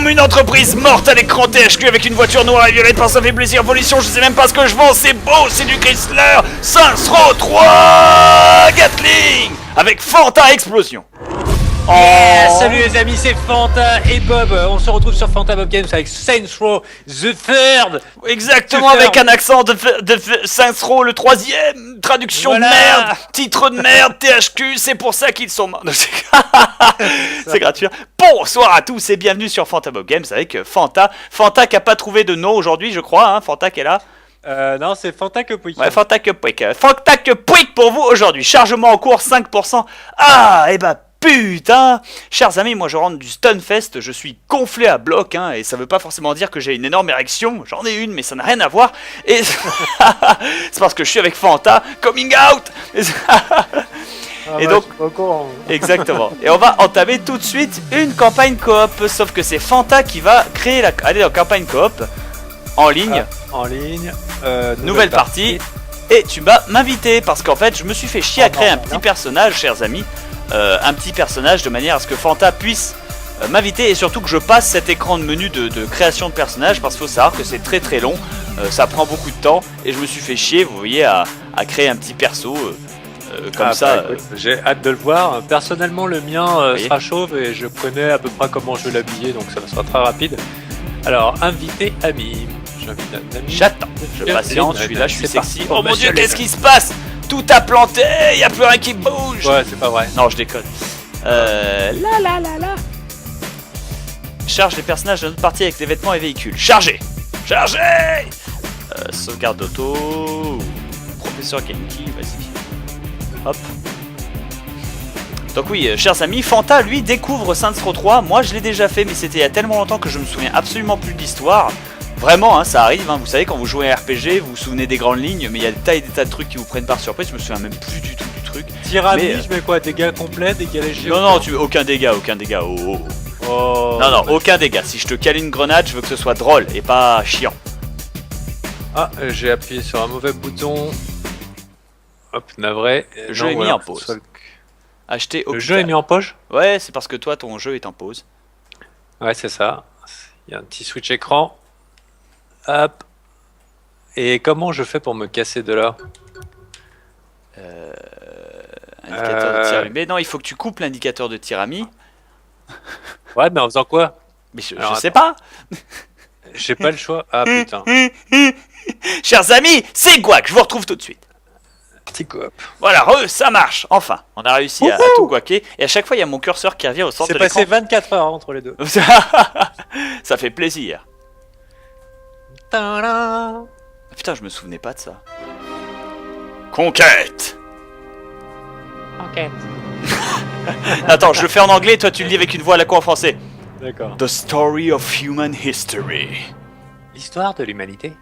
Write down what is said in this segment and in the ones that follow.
Boum! Une entreprise morte à l'écran THQ avec une voiture noire et violette par sa faiblesse et évolution. Je sais même pas ce que je vends, c'est beau, c'est du Chrysler Saints Row 3 Gatling avec Fanta Explosion. Yeah, salut les amis, c'est Fanta et Bob. On se retrouve sur Fanta Bob Games avec Saints Row The Third. Exactement, avec un accent de Saints Row le troisième. Traduction Voilà. de merde, titre de merde, THQ, c'est pour ça qu'ils sont morts. C'est gratuit. Bonsoir à tous et bienvenue sur Fanta Bob Games avec Fanta. Fanta qui a pas trouvé de nom aujourd'hui, je crois, hein. Fanta qui est là. Non, c'est Fanta que Pouic. Ouais, Fanta que Pouic. Fanta que Pouic pour vous aujourd'hui. Chargement en cours 5%. Ah, et bah putain! Chers amis, moi je rentre du Stunfest, je suis gonflé à bloc, hein, et ça veut pas forcément dire que j'ai une énorme érection, j'en ai une, mais ça n'a rien à voir, et c'est parce que je suis avec Fanta, coming out! Et donc, exactement. Et on va entamer tout de suite une campagne coop, sauf que c'est Fanta qui va créer aller en campagne coop, en ligne, nouvelle partie, et tu vas m'inviter, parce qu'en fait je me suis fait chier à créer un petit personnage, chers amis. Un petit personnage de manière à ce que Fanta puisse m'inviter et surtout que je passe cet écran de menu de création de personnage parce qu'il faut savoir que c'est très très long, ça prend beaucoup de temps et je me suis fait chier, vous voyez, à créer un petit perso comme ça. Écoute, j'ai hâte de le voir. Personnellement, le mien sera chauve et je connais à peu près comment je vais l'habiller, donc ça sera très rapide. Alors, invité ami. J'invite un ami. J'attends, je patiente, je suis là, je suis sexy. Parti. Oh mon dieu, qu'est-ce qui se passe? Tout a planté, y a plus rien qui bouge. Ouais, c'est pas vrai. Non, je déconne. Là. Charge les personnages de notre partie avec des vêtements et véhicules. Chargez. Sauvegarde d'auto. Professeur Genki, vas-y. Hop. Donc oui, chers amis, Fanta, lui, découvre Saints Row 3. Moi, je l'ai déjà fait, mais c'était il y a tellement longtemps que je me souviens absolument plus de l'histoire. Vraiment, hein, ça arrive, hein, vous savez, quand vous jouez à RPG, vous vous souvenez des grandes lignes, mais il y a des tas et des tas de trucs qui vous prennent par surprise, je me souviens même plus du tout du truc. Tirami, je mets quoi? Dégâts complets, dégâts légers? Non, aucun dégât, oh. Non, aucun dégât. Si je te cale une grenade, je veux que ce soit drôle et pas chiant. Ah, j'ai appuyé sur un mauvais bouton. Hop, navré. Le jeu est mis en pause. Acheter Le jeu est mis en pause? Ouais, c'est parce que toi, ton jeu est en pause. Ouais, c'est ça. Il y a un petit switch écran. Hop. Et comment je fais pour me casser de là? Indicateur de tir. Mais non, il faut que tu coupes l'indicateur de tirami. Ouais, mais en faisant quoi? Mais je sais pas. J'ai pas le choix. Ah putain. Chers amis, c'est Guac, je vous retrouve tout de suite. Petit coop. Voilà, ça marche. Enfin, on a réussi à tout guaquer. Et à chaque fois, il y a mon curseur qui revient au centre de l'écran. C'est passé 24 heures entre les deux. Ça fait plaisir. Ta-da. Ah, putain, je me souvenais pas de ça. Conquête. Attends, je le fais en anglais, toi tu le lis avec une voix à la quoi en français. D'accord. The story of human history. L'histoire de l'humanité.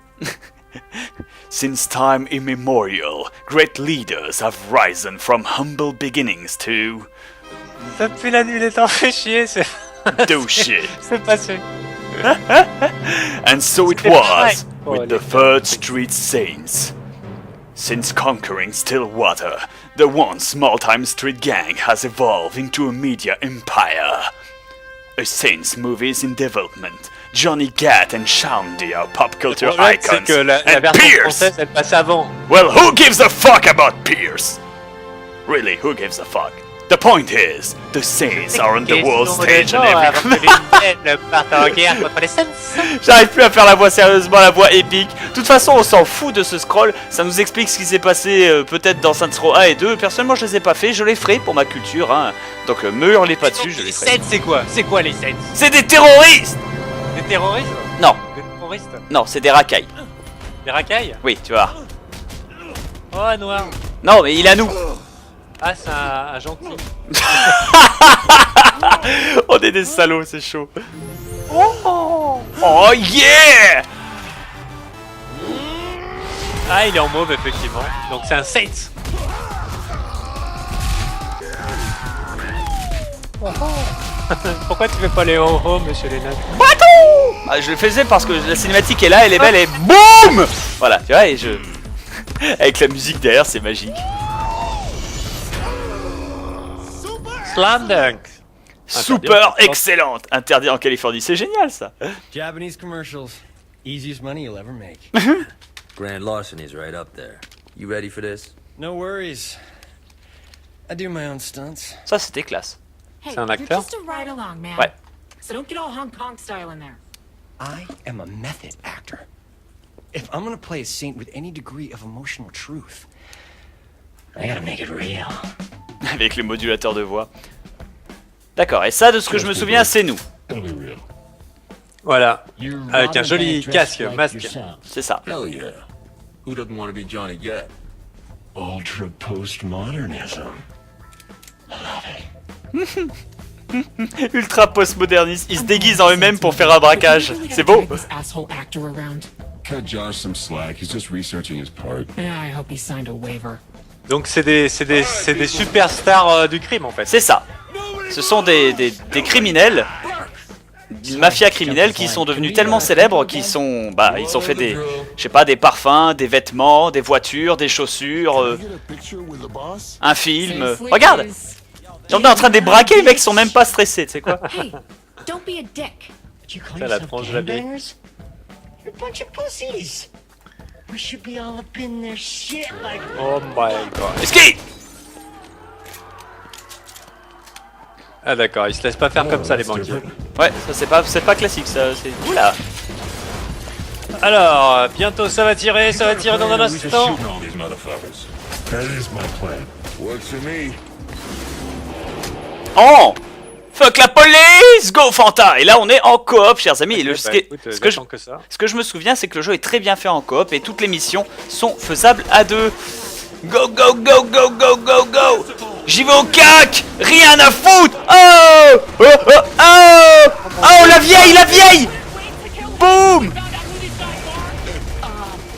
Since time immemorial, great leaders have risen from humble beginnings to Depuis la nuit des temps fait chier, c'est... do shit. C'est passé. And so it was with the Third Street Saints. Since conquering Stillwater, the once small-time street gang has evolved into a media empire. A Saints movie is in development. Johnny Gat and Shandy are pop culture icons. C'est que la and version Pierce! française, elle passe avant. Well, who gives a fuck about Pierce? Really, who gives a fuck? The point is, the Saints are on the world stage and every... J'arrive plus à faire la voix sérieusement, la voix épique. De toute façon, on s'en fout de ce scroll. Ça nous explique ce qui s'est passé peut-être dans Saints Row 1 et 2. Personnellement, je les ai pas fait. Je les ferai pour ma culture. Hein. Donc, me hurlez pas dessus, je les ferai. Les Saints, c'est quoi? C'est quoi les Saints? C'est des terroristes! Des terroristes? Non, Des terroristes? non, c'est des racailles. Des racailles? Oui, tu vois. Oh, noir. Non, mais il a nous. Ah, c'est un gentil. On est des salauds, c'est chaud. Oh yeah! Ah, il est en mauve, effectivement. Donc c'est un Saints. Pourquoi tu fais pas les ho-ho, monsieur Lennon? Ah, je le faisais parce que la cinématique est là, elle est belle et BOUM! Voilà, tu vois, et je... Avec la musique derrière, c'est magique. Slam dunk. Super excellente. Interdit en Californie, c'est génial ça. Japanese commercials. Easiest money you'll ever make. Grand Larceny's right up there. You ready for this? No worries. I do my own stunts. Ça c'était classe. C'est un acteur? Right along, man. Ouais. So don't get all Hong Kong style in there. I am a method actor. If I'm gonna play a saint with any degree of emotional truth, I gotta make it real. Avec les modulateurs de voix. D'accord, et ça de ce que je me souviens c'est nous. Voilà. Avec un joli casque, masque. C'est ça. Hell yeah. Who doesn't want to be Johnny Gat? Ultra postmodernism. Ultra postmoderniste. Ils se déguisent en eux-mêmes pour faire un braquage. C'est beau. This asshole actor around. Cut Josh some slack. He's just researching his part. Yeah, I hope he signed a waiver. Donc c'est des superstars du crime en fait. C'est ça. Ce sont des criminels, une mafia criminelle qui sont devenus tellement célèbres qu'ils sont, ils ont fait des, je sais pas, des parfums, des vêtements, des voitures, des chaussures, Get a picture with the boss? un film. Regarde, on est en train de les braquer, les mecs sont même pas stressés, tu sais quoi. Hey, don't be a dick. You call Ça, la yourself tranche de la vieille. gangbangers? You're a bunch of pussies. We should be all up in their shit like. Oh my god. Ski. Ah d'accord, ils se laissent pas faire comme ça les banquiers. Ouais, ça c'est pas classique, ça. C'est oula. Alors, bientôt ça va tirer dans un We're just instant. shooting all these motherfuckers. That is my plan. Works for me. Oh, fuck la police, go Fanta. Et là on est en coop, chers amis. Et le, Bah, écoute, ce que je, j'attends que ça. Ce que je me souviens, c'est que le jeu est très bien fait en coop et toutes les missions sont faisables à deux. Go, go, go, go, go, go, go. J'y vais au cac. Rien à foutre. Oh, oh, oh, oh. Oh, la vieille, la vieille. Boum.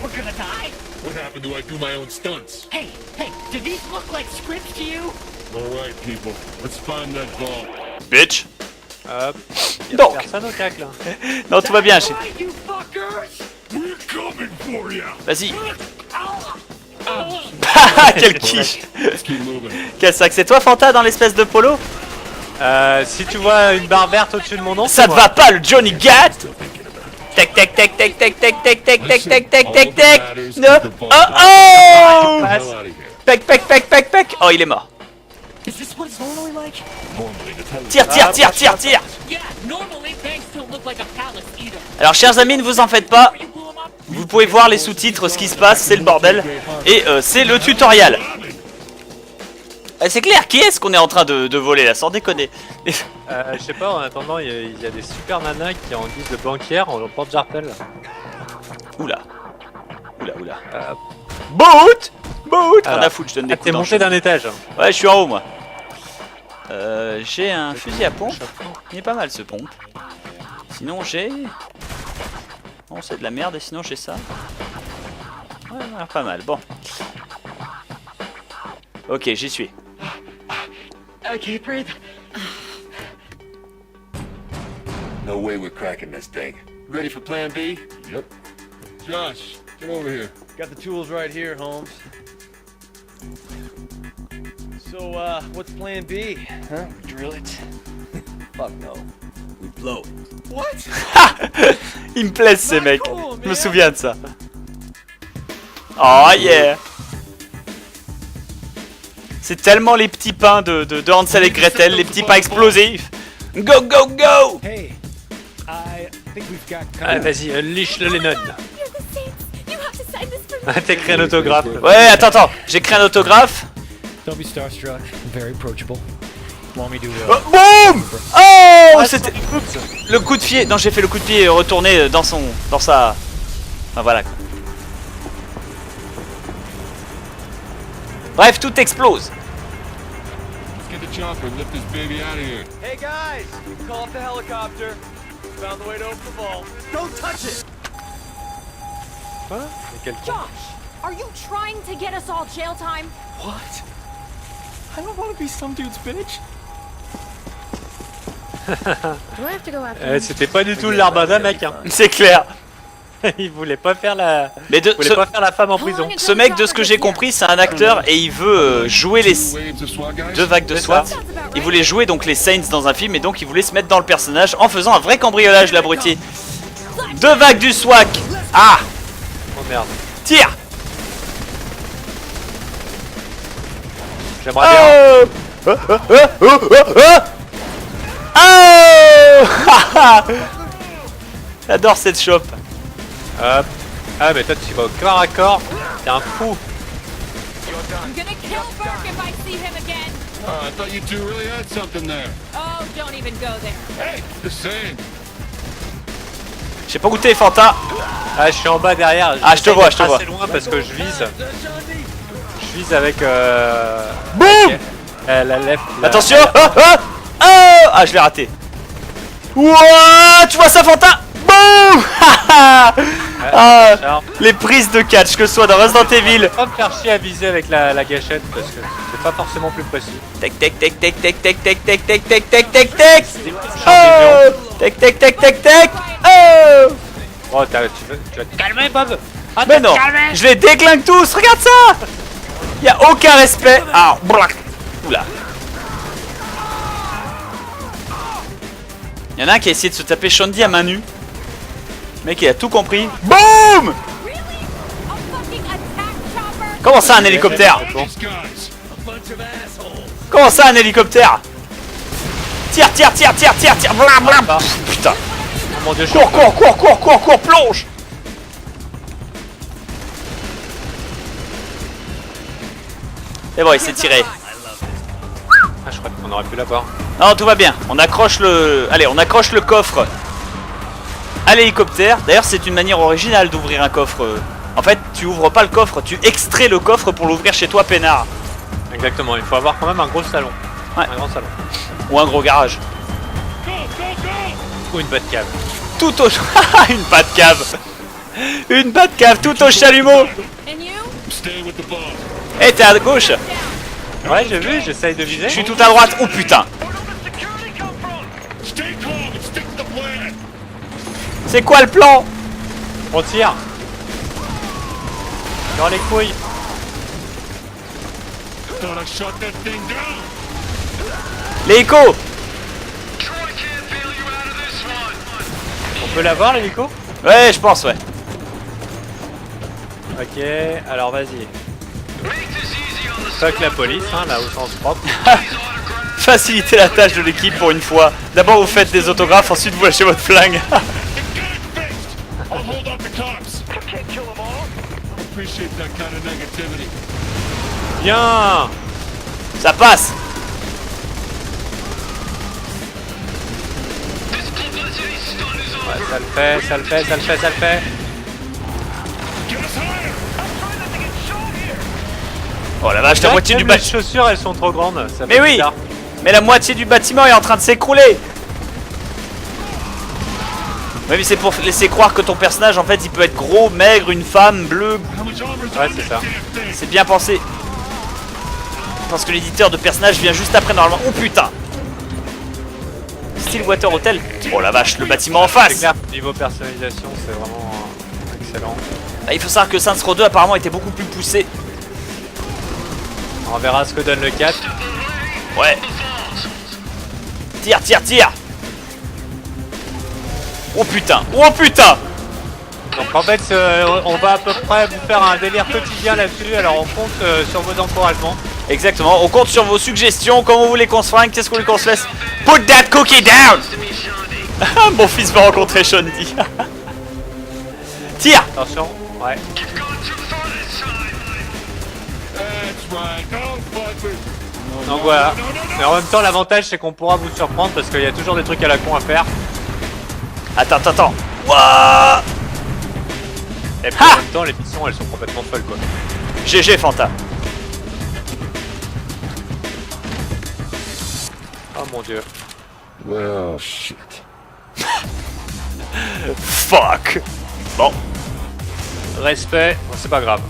We're gonna die. What happened to I do my own stunts? Hey, do these look like scripts to you? All right, people. Let's find that ball. Bitch. Hop. Y a Donc. personne au cac là. Non, tout va bien. j'ai- Right, you fuckers! We're coming for you. Vas-y. Quel quiche. Let's keep moving. Quel sac. C'est toi, Fanta, dans l'espèce de polo? Si tu vois une barre verte au-dessus de mon nom, Ça c'est te moi. va pas, le Johnny Gat? Tac, tac, tac, tac, tac, tac, tac, tac, tac, tac, tac, tac, tac. No. Oh, oh. Hell out of here. Pec, pec, pec, pec, pec. Oh, il est mort. Is this what it's normally like? Normally, the tell Tire, tire, tire, tire, tire. Yeah, normally banks don't look like a palace either. Alors, chers amis, ne vous en faites pas. You blew 'em up? Vous pouvez voir les sous-titres, ce qui se passe, c'est le bordel. Et c'est le tutoriel. C'est clair, qui est-ce qu'on est en train de voler là, sans déconner? Je sais pas, en attendant, il y a des super nanas qui en guise de banquière en porte-jartel. Oula. Oula, oula. Euh, Boot. Boot. Rien Alors, à foutre, je donne des Ah, coups t'es dans le monté d'un étage. Ouais, je suis en haut, moi. J'ai un fusil à pompe. Il est pas mal, ce pompe. Sinon, j'ai... Bon, c'est de la merde, et sinon, j'ai ça. Ouais, ouais, pas mal, bon. Ok, j'y suis. I can't breathe. No way we're cracking this thing. Ready for plan B? Yep. Josh, get over here. Got the tools right here, Holmes. So, what's plan B? Huh? We drill it? Fuck no. We blow. What? Ils me plaisent, ces mecs. Je me souviens de ça. Oh yeah. C'est tellement les petits pains de Hansel et Gretel, les petits pains explosifs. Go, go, go. Hey, I think we've got Ah, vas-y, liche le Lennon. You're the saints. You have to sign this for me. T'as écrit un autographe. Ouais, attends, j'ai créé un autographe. Don't be starstruck. I'm very approachable. Want me to, Oh, boum. Oh, Ah, c'était le coup de pied. Non, j'ai fait le coup de pied retourné dans sa... Enfin, voilà. Bref, tout explose. Let's get the chopper and lift this baby out of here. Hey guys, call up the helicopter. Found the way to open the vault. Don't touch it. Quoi? Mais quel con. Josh, are you trying to get us all jail time? What? I don't want to be some dude's bitch. Do I have to go after C'était pas du tout l'Armada, mec. Hein. C'est clair. Il voulait pas faire la. Mais Il voulait pas faire la femme en prison. ce mec, de ce que j'ai compris, c'est un acteur et il veut jouer les Waves of SWAT guys? 2 vagues de C'est SWAT. ça. Il voulait jouer donc les Saints dans un film et donc il voulait se mettre dans le personnage en faisant un vrai cambriolage, l'abruti. 2 vagues du SWAT. Ah, Oh merde. tire. J'aimerais bien. Oh J'adore cette chope. Hop. Ah, mais toi, tu vas au corps à corps. T'es un fou. I'm gonna kill Burke if I see him again. I thought you two really had something there. Oh, don't even go there. Hey, just saying. J'ai pas goûté Fanta. Ah, je suis en bas derrière. Ah, je te vois, je te vois. Assez loin parce que je vise. Je vise avec. Boum. La lèvre. Attention. Ah, je l'ai raté. Ouah, tu vois ça Fanta. Boum. Ah, les prises de catch, que ce soit dans Resident Evil. Pas me faire chier à viser avec la gâchette parce que c'est pas forcément plus précis. Tac tac tac tac tac tac tac tac tac tac tac tac tac. Oh. Tac tac tac tac tac. Oh. Oh, tu vas te calmer, Bob. Ah, Mais t'as non, calmé. je les déglingue tous, regarde ça. Y a aucun respect. Ah, blac. Oula. Y'en a un qui a essayé de se taper Shandy à main nue. Le mec il a tout compris. Boum. Really? A fucking attack chopper? Comment ça un hélicoptère? These guys. Comment ça un hélicoptère? Tire, tire, tire, tire, tire, tire. Blam, blam. Pff, putain. Oh mon dieu, je Cours, cours, cours, cours, cours, cours, plonge. Et bon, il s'est tiré. Ah, je crois qu'on aurait pu l'avoir. Non, tout va bien. On accroche le... Allez, on accroche le coffre à l'hélicoptère. D'ailleurs, c'est une manière originale d'ouvrir un coffre. En fait, tu ouvres pas le coffre, tu extrais le coffre pour l'ouvrir chez toi, peinard. Exactement, il faut avoir quand même un gros salon. Ouais. Un grand salon. Ou un gros garage. Ou une bonne cave. Tout au... Une pas de cave. Une pas de cave, tout au chalumeau. And you? Stay with the boss. Eh, t'es à gauche. Ouais, j'ai vu, j'essaye de viser. Je suis tout à droite. Oh putain. Stay calm and stick to the plan. C'est quoi le plan? On tire. Dans les couilles. Thought I shot that thing down. L'hélico. On peut l'avoir, l'hélico? Ouais, je pense, ouais. Ok, alors vas-y. Fuck la police, hein, là au sens propre. Faciliter la tâche de l'équipe pour une fois. D'abord vous faites des autographes, ensuite vous lâchez votre flingue. Get it fixed. I'll hold off the cops. Can't kill them all. Appreciate that kind of negativity. Bien. Ça passe. Ouais, ça le fait, ça le fait, ça le fait, ça le fait. Get us higher. Oh la vache, la moitié du Les bâtiment. chaussures, elles sont trop grandes. Ça Mais fait oui. bizarre. Mais la moitié du bâtiment est en train de s'écrouler. Ouais, mais c'est pour laisser croire que ton personnage en fait il peut être gros, maigre, une femme, bleu. How much armor's Ouais, on c'est this ça. damn thing? C'est bien pensé. Parce que l'éditeur de personnage vient juste après normalement. Oh putain. Stillwater Hotel. Oh la vache, le bâtiment en C'est face. clair, niveau personnalisation, c'est vraiment excellent. Ah, il faut savoir que Saints Row 2 apparemment était beaucoup plus poussé. On verra ce que donne le 4. Ouais. Tire, tire, tire. Oh putain. Oh putain. Donc en fait, on va à peu près vous faire un délire quotidien là-dessus, alors on compte sur vos encouragements. Exactement, on compte sur vos suggestions, comment vous voulez qu'on se fringue, qu'est-ce qu'on voulez qu'on se laisse. Put that cookie down. Mon fils va rencontrer Shandy. Tire. Attention, ouais. That's right. Don't fuck with. Donc voilà. Mais en même temps, l'avantage c'est qu'on pourra vous surprendre parce qu'il y a toujours des trucs à la con à faire. Attends, attends, attends. Wouah. Et puis Ha en même temps, les missions elles sont complètement folles quoi. GG Fanta. Oh mon dieu. Well, shit. Fuck. Bon, Respect, bon, c'est pas grave.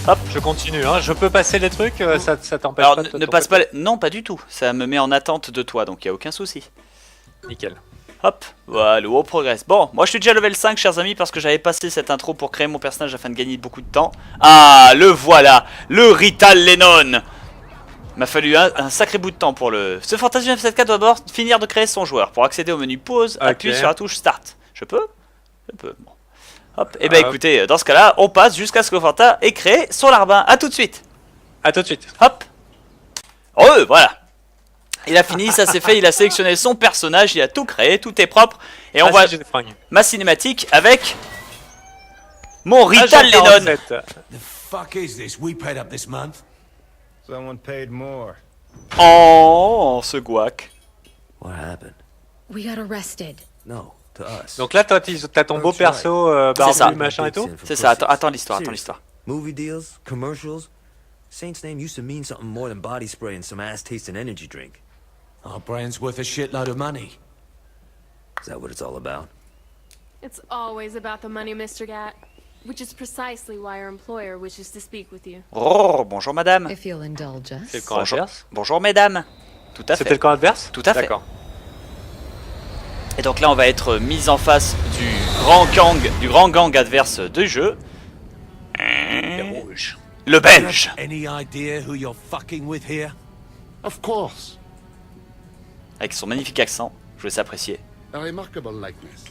Hop. Je continue, hein. Je peux passer les trucs, ça t'empêche alors pas ne, de ne ton passe côté. pas... Non, pas du tout. Ça me met en attente de toi, donc il y a aucun souci. Nickel. Hop, voilà, on progresse. Bon, moi je suis déjà level 5, chers amis, parce que j'avais passé cette intro pour créer mon personnage afin de gagner beaucoup de temps. Ah, le voilà, le Rital Lennon. Il m'a fallu un sacré bout de temps pour le... Ce Fantasy 974 doit d'abord finir de créer son joueur. Pour accéder au menu pause, appuie sur la touche Start. Je peux? Je peux, bon. Hop, et bah écoutez, dans ce cas-là, on passe jusqu'à ce que Fanta ait créé son larbin. A tout de suite. A tout de suite. Hop. Voilà. Il a fini, ça c'est fait, il a sélectionné son personnage, il a tout créé, tout est propre. Et on voit ma cinématique avec mon Rital Lennon. The fuck is this? We paid up this month. Someone paid more. Oh, ce guac. What happened? We got arrested. No, to us. Donc là, t'as ton beau perso, barbu, machin et tout. C'est ça, attends l'histoire, Movie deals, commercials. Saint's name used to mean something more than body spray and some ass-tasting energy drink. Our brand's worth a shitload of money. Is that what it's all about? It's always about the money, Mr. Gat. Which is precisely why our employer wishes to speak with you. Oh, bonjour madame. If you'll indulge us. C'est le camp adverse. Bonjour mesdames. Tout à fait. C'était le camp adverse? Tout à fait. D'accord. Et donc là, on va être mis en face du grand gang adverse du jeu. Les rouges. Le Belge. Any idea who you're fucking with here? Of course. Avec son magnifique accent, je vous laisse apprécier. A remarkable likeness.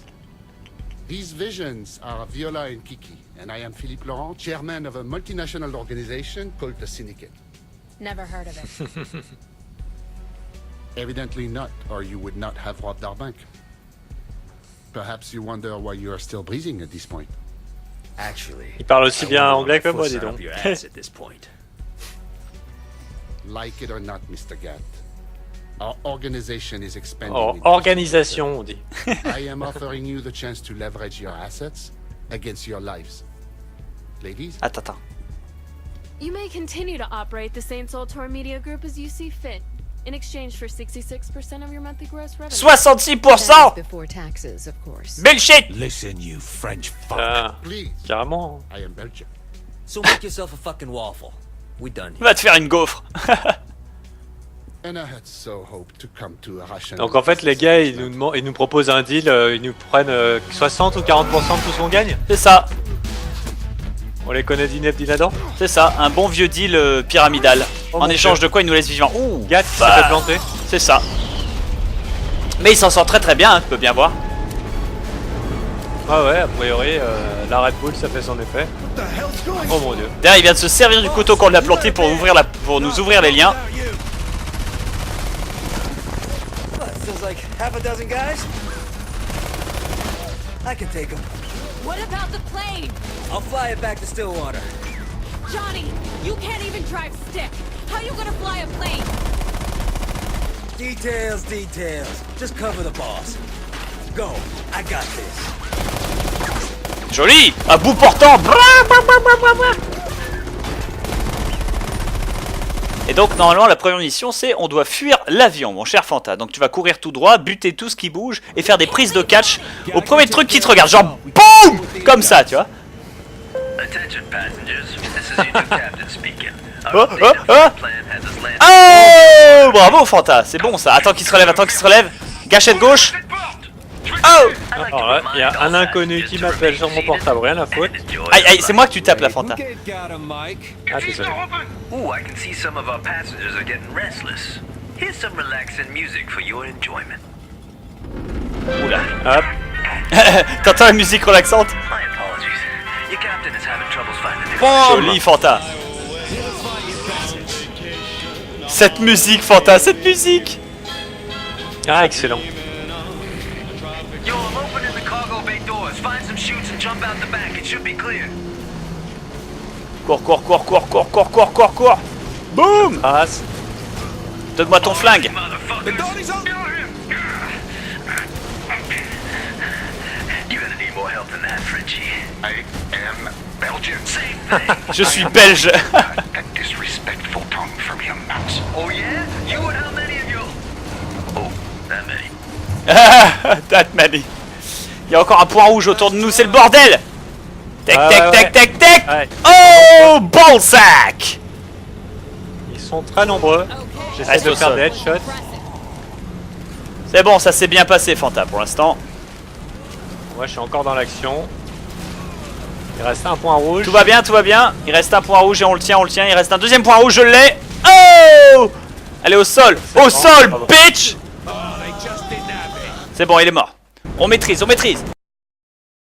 These visions are Viola and Kiki, and I am Philippe Laurent, chairman of a multinational organization called the Syndicate. Never heard of it. Evidently not, or you would not have robbed our bank. Perhaps you wonder why you are still breathing at this point. Actually, Il parle aussi bien anglais que moi, dis donc. at this point. Like it or not, Mr. Gat, our organization is expanding. Oh, in organisation, on dit. I am offering you the chance to leverage your assets against your lives. Ladies? Attends. You may continue to operate the Saint Soltor Media Group as you see fit, in exchange for 66% of your monthly gross revenue. 66%. Before taxes, of course. Bullshit. Listen, you French fuck. Please. Carrément. I am Belgian. So make yourself a fucking waffle. We done here. Va te faire une gaufre. And I had so hoped to come to a rational. Donc en fait, les gars, ils nous proposent un deal, ils nous prennent 60 ou 40% de tout ce qu'on gagne. C'est ça. On les connaît d'Inep d'Inadan. C'est ça, un bon vieux deal pyramidal. En échange de quoi ils nous laissent vivants. Ouh, Gat qui s'est fait planter. C'est ça. Mais il s'en sort très très bien, hein, tu peux bien voir. Ah ouais, a priori, la Red Bull, ça fait son effet. Oh mon dieu. Derrière, il vient de se servir du couteau qu'on lui a planté pour nous ouvrir les liens. Feels like half a dozen guys. I can take them. What about the plane? I'll fly it back to Stillwater. Johnny, you can't even drive stick. How you gonna fly a plane? Details. Just cover the boss. Go. I got this. Joli. À bout portant. Et donc normalement la première mission c'est on doit fuir l'avion mon cher Fanta. Donc tu vas courir tout droit, buter tout ce qui bouge et faire des prises de catch au premier truc qui te regarde. Genre BOUM. Comme ça tu vois. Attention passengers, this is your new captain speaking. Oh, plan has us landed. Oh, bravo Fanta, c'est bon ça. Attends qu'il se relève, Gâchette gauche. Oh. Alors là, il y a un inconnu qui m'appelle sur mon portable, rien à foutre. Aïe, c'est moi que tu tapes la Fanta. Ah, désolé. Ooh, I can see some of our passengers are getting restless. Here's some relaxing music for your enjoyment. Oula. Hop. T'entends la musique relaxante? My apologies. Your captain is having troubles finding Joli Fanta. Cette musique Fanta, cette musique. Ah, excellent. Yo, I'm opening the cargo bay doors. Find some chutes and jump out the back. It should be clear. Cours. Boum. Passe. Donne-moi ton flingue. You're gonna need more help than that, Frenchie. I am Belgian. Same thing. Je suis belge. That disrespectful tongue from your mouth. Oh yeah? You and how many of you? Oh, that many. That many. Il y a encore un point rouge autour de nous, c'est le bordel. Tec. Ouais. Oh, ballsack. Ils sont très nombreux. J'essaie de faire des headshots. C'est bon, ça s'est bien passé, Fanta, pour l'instant. Moi, je suis encore dans l'action. Il reste un point rouge. Tout va bien, tout va bien. Il reste un point rouge et on le tient, on le tient. Il reste un deuxième point rouge, je l'ai. Oh! Allez, au sol. Au sol, bitch! C'est bon, il est mort. On maîtrise, on maîtrise.